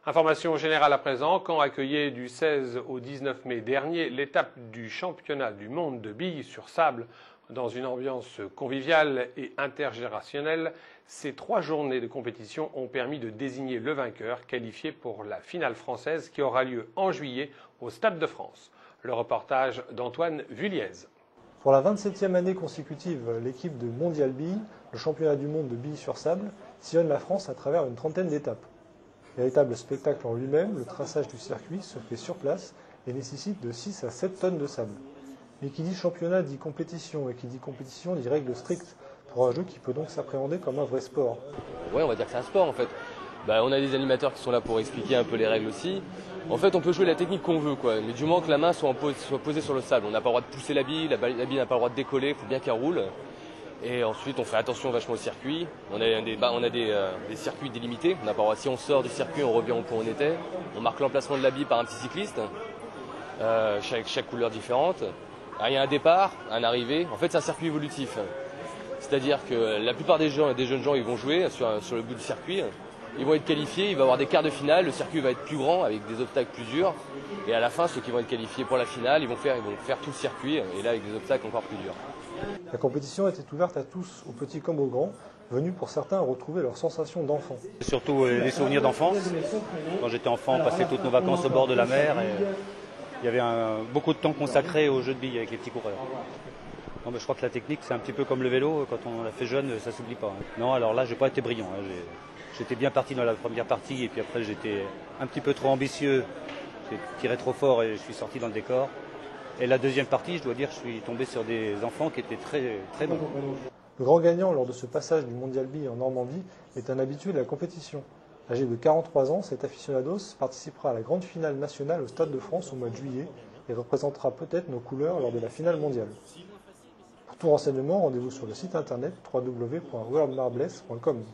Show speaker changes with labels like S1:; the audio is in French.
S1: Information générale à présent, Caen accueillait du 16 au 19 mai dernier l'étape du championnat du monde de billes sur sable dans une ambiance conviviale et intergénérationnelle. Ces 3 journées de compétition ont permis de désigner le vainqueur qualifié pour la finale française qui aura lieu en juillet au Stade de France. Le reportage d'Antoine Vulliez.
S2: Pour la 27e année consécutive, l'équipe de Mondial Billes, le championnat du monde de billes sur sable, sillonne la France à travers une trentaine d'étapes. Véritable spectacle en lui-même, le traçage du circuit se fait sur place et nécessite de 6 à 7 tonnes de sable. Mais qui dit championnat dit compétition, et qui dit compétition dit règles strictes, pour un jeu qui peut donc s'appréhender comme un vrai sport.
S3: Ouais, on va dire que c'est un sport en fait. On a des animateurs qui sont là pour expliquer un peu les règles aussi. En fait, on peut jouer la technique qu'on veut, quoi. Mais du moment que la main soit posée sur le sable, on n'a pas le droit de pousser la bille n'a pas le droit de décoller, il faut bien qu'elle roule. Et ensuite, on fait attention vachement au circuit. On a des circuits délimités. On n'a pas le droit, si on sort du circuit, on revient au point où on était. On marque l'emplacement de la bille par un petit cycliste, chaque couleur différente. Alors, il y a un départ, un arrivée. En fait, c'est un circuit évolutif. C'est-à-dire que la plupart des jeunes gens, ils vont jouer sur le bout du circuit. Ils vont être qualifiés, il va y avoir des quarts de finale, le circuit va être plus grand avec des obstacles plus durs. Et à la fin, ceux qui vont être qualifiés pour la finale, ils vont faire tout le circuit, et là avec des obstacles encore plus durs.
S2: La compétition était ouverte à tous, aux petits comme aux grands, venus pour certains retrouver leurs sensations d'enfant.
S4: Surtout les souvenirs d'enfance. Quand j'étais enfant, on passait toutes nos vacances au bord de la mer et il y avait beaucoup de temps consacré aux jeux de billes avec les petits coureurs. Non, je crois que la technique, c'est un petit peu comme le vélo, quand on l'a fait jeune, ça ne s'oublie pas. Non, alors là, j'ai pas été brillant. J'étais bien parti dans la première partie et puis après, j'étais un petit peu trop ambitieux. J'ai tiré trop fort et je suis sorti dans le décor. Et la deuxième partie, je dois dire, je suis tombé sur des enfants qui étaient très, très bons.
S2: Le grand gagnant lors de ce passage du Mondial Billes en Normandie est un habitué de la compétition. Âgé de 43 ans, cet aficionados participera à la grande finale nationale au Stade de France au mois de juillet et représentera peut-être nos couleurs lors de la finale mondiale. Pour tout renseignement, rendez-vous sur le site internet www.worldmarbles.com.